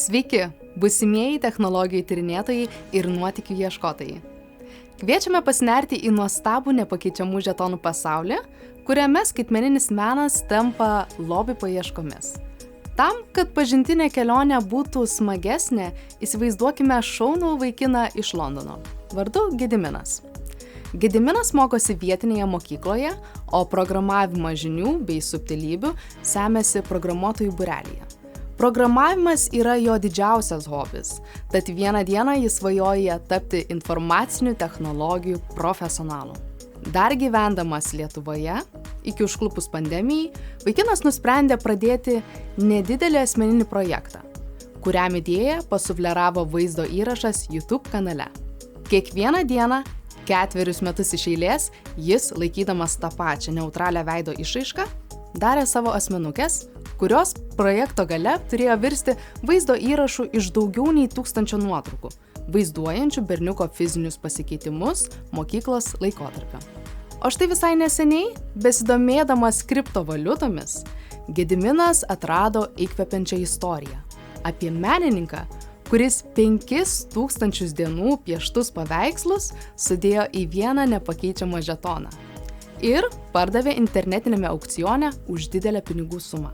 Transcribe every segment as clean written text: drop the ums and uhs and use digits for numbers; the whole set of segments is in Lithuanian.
Sveiki, būsimieji technologijų tyrinėtojai ir nuotykių ieškotojai. Kviečiame pasinerti į nuostabų nepakeičiamų žetonų pasaulį, kuriame skaitmeninis menas tampa lobių paieškomis. Tam, kad pažintinė kelionė būtų smagesnė, įsivaizduokime šaunų vaikiną iš Londono, vardu Gediminas. Gediminas mokosi vietinėje mokykloje, o programavimo žinių bei subtilybių semiasi programuotojų būrelyje. Programavimas yra jo didžiausias hobis, tad vieną dieną jis svajoja tapti informacinių technologijų profesionalu. Dar gyvendamas Lietuvoje, iki užklupus pandemijai, vaikinas nusprendė pradėti nedidelį asmeninį projektą, kuriam idėją pasufleravo vaizdo įrašas YouTube kanale. Kiekvieną dieną, 4 metus iš eilės, jis, laikydamas tą pačią neutralią veido išraišką, darė savo asmenukes, kurios projekto gale turėjo virsti vaizdo įrašų iš daugiau nei 1000 nuotraukų, vaizduojančių berniuko fizinius pasikeitimus mokyklos laikotarpio. O štai visai neseniai, besidomėdamas kriptovaliutomis, Gediminas atrado įkvepiančią istoriją apie menininką, kuris 5000 dienų pieštus paveikslus sudėjo į vieną nepakeičiamą žetoną ir pardavė internetinėme aukcione už didelę pinigų sumą.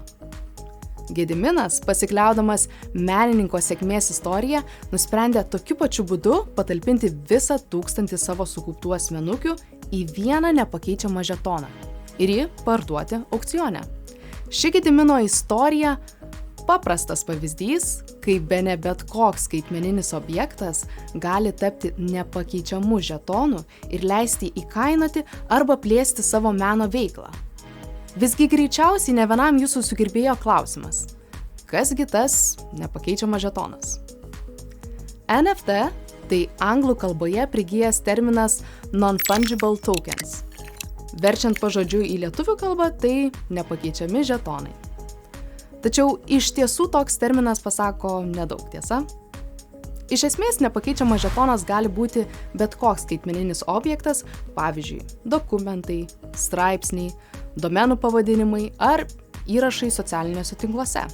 Gediminas, pasikliaudamas menininko sėkmės istoriją, nusprendė tokiu pačiu būdu patalpinti visą 1000 savo sukauptų asmenukių į vieną nepakeičiamą žetoną ir jį parduoti aukcione. Ši Gedimino istorija paprastas pavyzdys, kaip bene bet koks skaitmeninis objektas gali tapti nepakeičiamu žetonu ir leisti įkainoti arba plėsti savo meno veiklą. Visgi greičiausiai ne vienam jūsų sukirbėjo klausimas, kasgi tas nepakeičiamas žetonas? NFT tai anglų kalboje prigijęs terminas non-fungible tokens. Verčiant pažodžiui į lietuvių kalbą, tai nepakeičiami žetonai. Tačiau iš tiesų toks terminas pasako nedaug, tiesa? Iš esmės nepakeičiamas žetonas gali būti bet koks skaitmeninis objektas, pavyzdžiui, dokumentai, straipsniai, domenų pavadinimai ar įrašai socialiniuose tinkluose.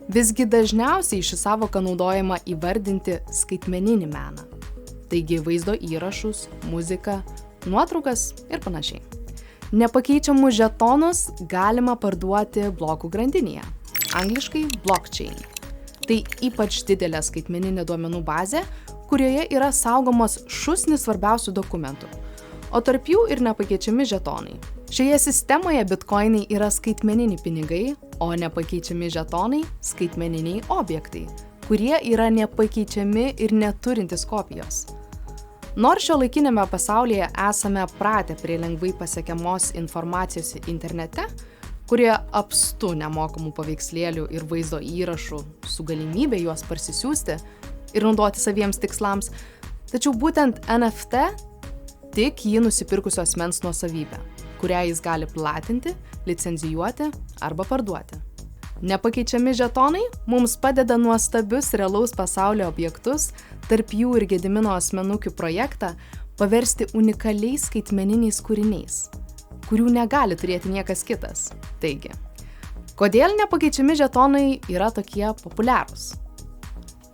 Visgi dažniausiai ši sąvoka naudojama įvardinti skaitmeninį meną, taigi vaizdo įrašus, muziką, nuotraukas ir panašiai. Nepakeičiamus žetonus galima parduoti blokų grandinėje, angliškai blockchain. Tai ypač didelė skaitmeninė duomenų bazė, kurioje yra saugomos šūsnis svarbiausių dokumentų, o tarp jų ir nepakeičiami žetonai. Šioje sistemoje bitkoinai yra skaitmeniniai pinigai, o nepakeičiami žetonai – skaitmeniniai objektai, kurie yra nepakeičiami ir neturintys kopijos. Nors šiuolaikiniame pasaulyje esame pratę prie lengvai pasiekiamos informacijos internete, kurie apstu nemokamų paveikslėlių ir vaizdo įrašų su galimybė juos parsisiųsti ir naudoti saviems tikslams, tačiau būtent NFT tik jį nusipirkusio asmens nuosavybė, kurią jis gali platinti, licenzijuoti arba parduoti. Nepakeičiami žetonai mums padeda nuostabius realaus pasaulio objektus, tarp jų ir Gedimino asmenukių projektą, paversti unikaliais skaitmeniniais kūriniais, kurių negali turėti niekas kitas. Taigi, kodėl nepakeičiami žetonai yra tokie populiarūs?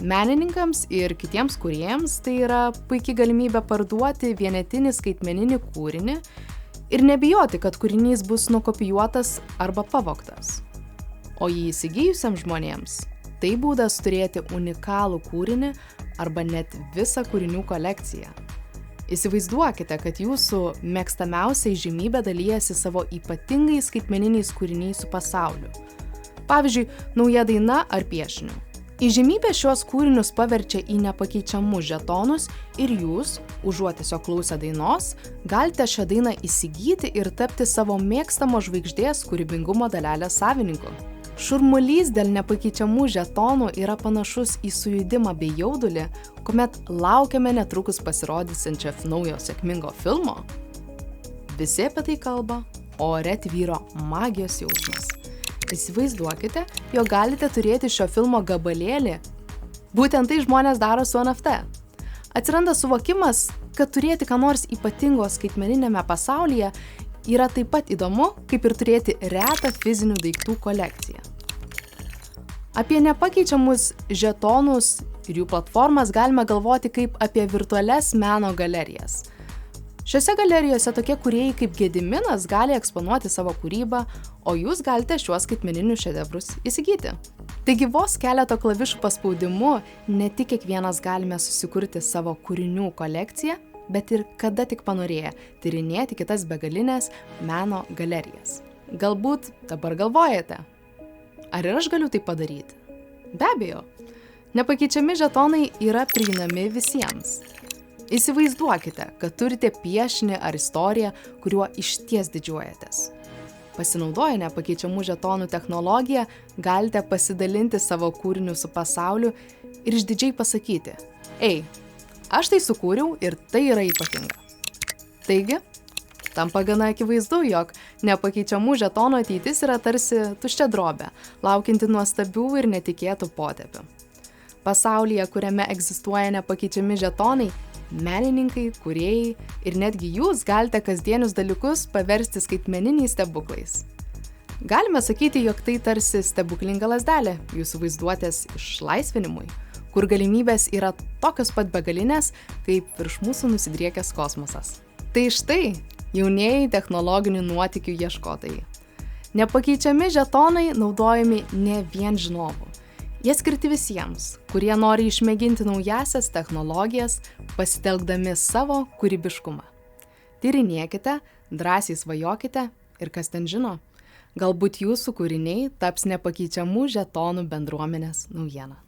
Menininkams ir kitiems kūrėjams tai yra puikia galimybė parduoti vienetinį skaitmeninį kūrinį ir nebijoti, kad kūrinys bus nukopijuotas arba pavogtas. O jį įsigijusiems žmonėms tai būdas turėti unikalų kūrinį arba net visą kūrinių kolekciją. Įsivaizduokite, kad jūsų mėgstamiausia įžymybė dalijasi savo ypatingais skaitmeniniais kūriniais su pasauliu. Pavyzdžiui, nauja daina ar piešiniu. Įžymybė šiuos kūrinius paverčia į nepakeičiamus žetonus ir jūs, užuot tiesiog klausę dainos, galite šią dainą įsigyti ir tapti savo mėgstamo žvaigždės kūrybingumo dalelės savininku. Šurmulys dėl nepakeičiamų žetonų yra panašus į sujudimą bei jaudulį, kuomet laukiame netrukus pasirodysiančio naujo sėkmingo filmo. Visi apie tai kalba, o ore tvyro magijos jausmas. Įsivaizduokite, jog galite turėti šio filmo gabalėlį. Būtent tai žmonės daro su NFT. Atsiranda suvokimas, kad turėti ką nors ypatingo skaitmeniniame pasaulyje yra taip pat įdomu, kaip ir turėti retą fizinių daiktų kolekciją. Apie nepakeičiamus žetonus ir jų platformas galime galvoti kaip apie virtualias meno galerijas. Šiose galerijose tokie kūrėjai kaip Gediminas gali eksponuoti savo kūrybą, o jūs galite šiuos skaitmeninius šedevrus įsigyti. Taigi vos keleto klavišų paspaudimu ne tik kiekvienas galime susikurti savo kūrinių kolekciją, bet ir kada tik panorėję tyrinėti kitas begalinės meno galerijas. Galbūt dabar galvojate, ar ir aš galiu tai padaryti? Be abejo, nepakeičiami žetonai yra prieinami visiems. Įsivaizduokite, kad turite piešinį ar istoriją, kuriuo išties didžiuojatės. Pasinaudoję nepakeičiamų žetonų technologiją, galite pasidalinti savo kūriniu su pasauliu ir išdidžiai pasakyti: "Ei, aš tai sukūriau ir tai yra ypatinga." Taigi, tampa gana akivaizdu, jog nepakeičiamų žetonų ateitis yra tarsi tuščia drobė, laukianti nuostabių ir netikėtų potėpių. Pasaulyje, kuriame egzistuoja nepakeičiami žetonai, menininkai, kūrėjai ir netgi jūs galite kasdienius dalykus paversti skaitmeniniais stebuklais. Galime sakyti, jog tai tarsi stebuklinga lazdelė jūsų vaizduotės išlaisvinimui, kur galimybės yra tokios pat begalinės, kaip virš mūsų nusidriekęs kosmosas. Tai štai jaunieji technologinių nuotykių ieškotojai. Nepakeičiami žetonai naudojami ne vien žinovų. Jie skirti visiems, kurie nori išmėginti naujasias technologijas, pasitelkdami savo kūrybiškumą. Tyrinėkite, drąsiai svajokite ir kas ten žino, galbūt jūsų kūriniai taps nepakeičiamų žetonų bendruomenės naujiena.